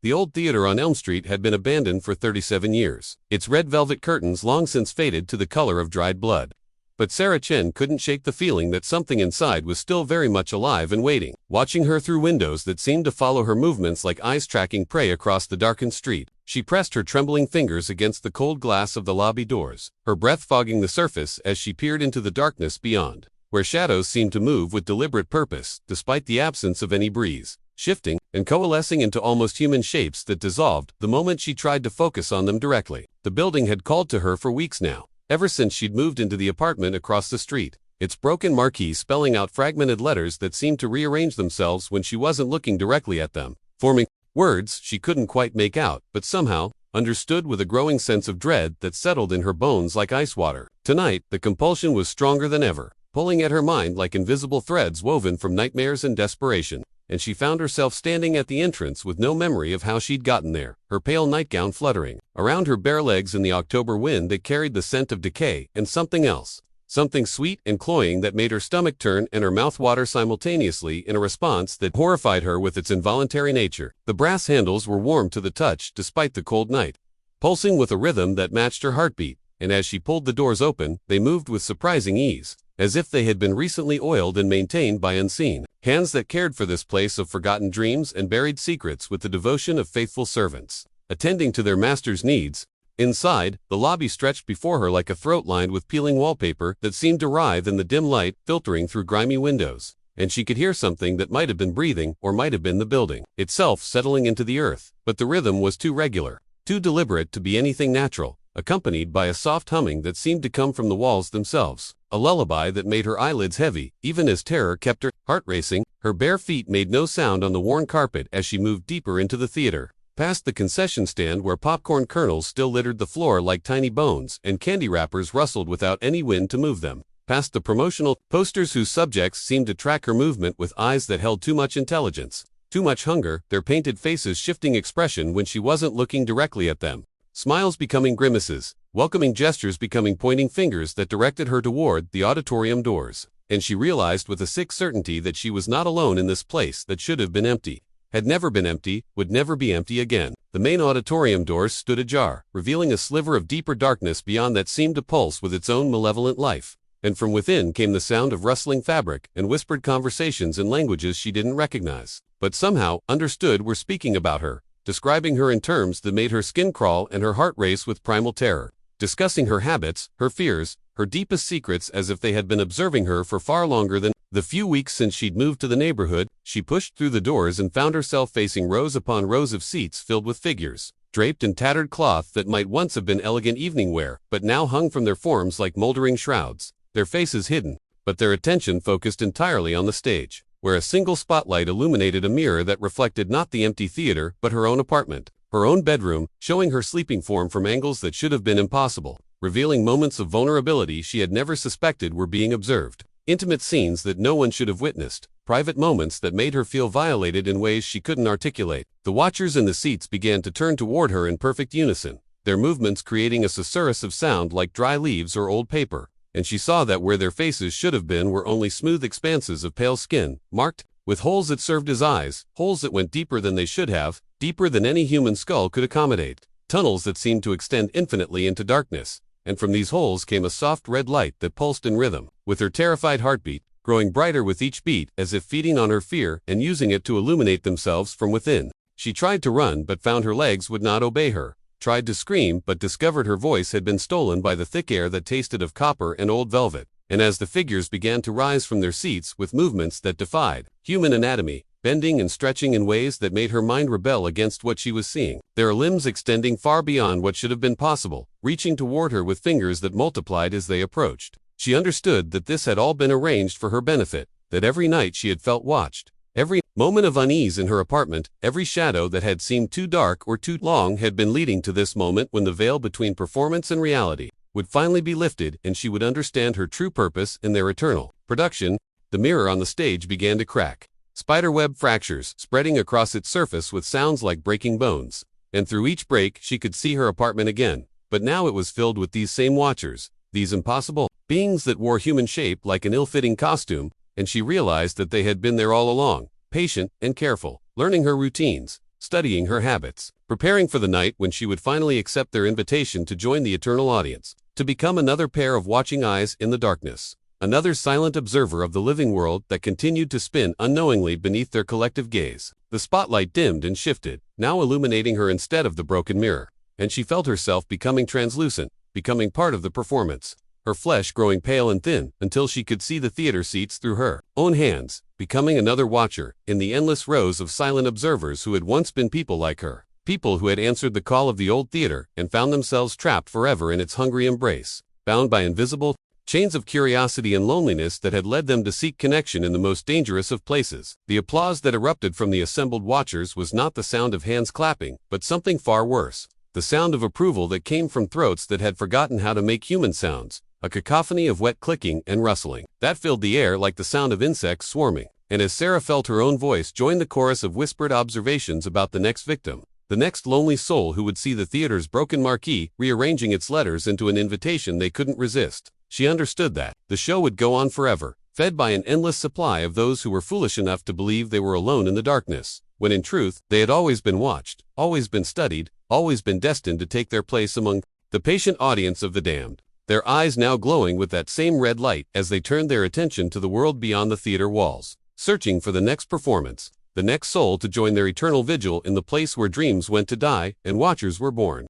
The old theater on Elm Street had been abandoned for 37 years, its red velvet curtains long since faded to the color of dried blood. But Sarah Chen couldn't shake the feeling that something inside was still very much alive and waiting, watching her through windows that seemed to follow her movements like eyes tracking prey across the darkened street. She pressed her trembling fingers against the cold glass of the lobby doors, her breath fogging the surface as she peered into the darkness beyond, where shadows seemed to move with deliberate purpose, despite the absence of any breeze, shifting and coalescing into almost human shapes that dissolved the moment she tried to focus on them directly. The building had called to her for weeks now, ever since she'd moved into the apartment across the street, its broken marquee spelling out fragmented letters that seemed to rearrange themselves when she wasn't looking directly at them, forming words she couldn't quite make out, but somehow understood with a growing sense of dread that settled in her bones like ice water. Tonight, the compulsion was stronger than ever, pulling at her mind like invisible threads woven from nightmares and desperation, and she found herself standing at the entrance with no memory of how she'd gotten there, her pale nightgown fluttering around her bare legs in the October wind that carried the scent of decay and something else, something sweet and cloying that made her stomach turn and her mouth water simultaneously in a response that horrified her with its involuntary nature. The brass handles were warm to the touch despite the cold night, pulsing with a rhythm that matched her heartbeat, and as she pulled the doors open, they moved with surprising ease, as if they had been recently oiled and maintained by unseen hands that cared for this place of forgotten dreams and buried secrets with the devotion of faithful servants, attending to their master's needs. Inside, the lobby stretched before her like a throat lined with peeling wallpaper that seemed to writhe in the dim light filtering through grimy windows, and she could hear something that might have been breathing or might have been the building itself settling into the earth, but the rhythm was too regular, too deliberate to be anything natural, accompanied by a soft humming that seemed to come from the walls themselves, a lullaby that made her eyelids heavy, even as terror kept her heart racing. Her bare feet made no sound on the worn carpet as she moved deeper into the theater, past the concession stand where popcorn kernels still littered the floor like tiny bones and candy wrappers rustled without any wind to move them, past the promotional posters whose subjects seemed to track her movement with eyes that held too much intelligence, too much hunger, their painted faces shifting expression when she wasn't looking directly at them, smiles becoming grimaces, welcoming gestures becoming pointing fingers that directed her toward the auditorium doors, and she realized with a sick certainty that she was not alone in this place that should have been empty, had never been empty, would never be empty again. The main auditorium doors stood ajar, revealing a sliver of deeper darkness beyond that seemed to pulse with its own malevolent life, and from within came the sound of rustling fabric and whispered conversations in languages she didn't recognize, but somehow understood were speaking about her, describing her in terms that made her skin crawl and her heart race with primal terror, discussing her habits, her fears, her deepest secrets as if they had been observing her for far longer than the few weeks since she'd moved to the neighborhood. She pushed through the doors and found herself facing rows upon rows of seats filled with figures, draped in tattered cloth that might once have been elegant evening wear, but now hung from their forms like moldering shrouds, their faces hidden, but their attention focused entirely on the stage, where a single spotlight illuminated a mirror that reflected not the empty theater but her own apartment, her own bedroom, showing her sleeping form from angles that should have been impossible, revealing moments of vulnerability she had never suspected were being observed, intimate scenes that no one should have witnessed, private moments that made her feel violated in ways she couldn't articulate. The watchers in the seats began to turn toward her in perfect unison, their movements creating a susurrus of sound like dry leaves or old paper, and she saw that where their faces should have been were only smooth expanses of pale skin, marked with holes that served as eyes, holes that went deeper than they should have, deeper than any human skull could accommodate, tunnels that seemed to extend infinitely into darkness, and from these holes came a soft red light that pulsed in rhythm with her terrified heartbeat, growing brighter with each beat as if feeding on her fear and using it to illuminate themselves from within. She tried to run but found her legs would not obey her, tried to scream but discovered her voice had been stolen by the thick air that tasted of copper and old velvet, and as the figures began to rise from their seats with movements that defied human anatomy, bending and stretching in ways that made her mind rebel against what she was seeing, their limbs extending far beyond what should have been possible, reaching toward her with fingers that multiplied as they approached. She understood that this had all been arranged for her benefit, that every night she had felt watched, every moment of unease in her apartment, every shadow that had seemed too dark or too long had been leading to this moment when the veil between performance and reality would finally be lifted and she would understand her true purpose in their eternal production. The mirror on the stage began to crack, spiderweb fractures spreading across its surface with sounds like breaking bones, and through each break she could see her apartment again, but now it was filled with these same watchers, these impossible beings that wore human shape like an ill-fitting costume, and she realized that they had been there all along, patient and careful, learning her routines, studying her habits, preparing for the night when she would finally accept their invitation to join the eternal audience, to become another pair of watching eyes in the darkness, another silent observer of the living world that continued to spin unknowingly beneath their collective gaze. The spotlight dimmed and shifted, now illuminating her instead of the broken mirror, and she felt herself becoming translucent, becoming part of the performance, her flesh growing pale and thin until she could see the theater seats through her own hands, becoming another watcher in the endless rows of silent observers who had once been people like her, people who had answered the call of the old theater and found themselves trapped forever in its hungry embrace, bound by invisible chains of curiosity and loneliness that had led them to seek connection in the most dangerous of places. The applause that erupted from the assembled watchers was not the sound of hands clapping, but something far worse, the sound of approval that came from throats that had forgotten how to make human sounds, a cacophony of wet clicking and rustling that filled the air like the sound of insects swarming. And as Sarah felt her own voice join the chorus of whispered observations about the next victim, the next lonely soul who would see the theater's broken marquee rearranging its letters into an invitation they couldn't resist, she understood that the show would go on forever, fed by an endless supply of those who were foolish enough to believe they were alone in the darkness, when in truth, they had always been watched, always been studied, always been destined to take their place among the patient audience of the damned, their eyes now glowing with that same red light as they turned their attention to the world beyond the theater walls, searching for the next performance, the next soul to join their eternal vigil in the place where dreams went to die and watchers were born.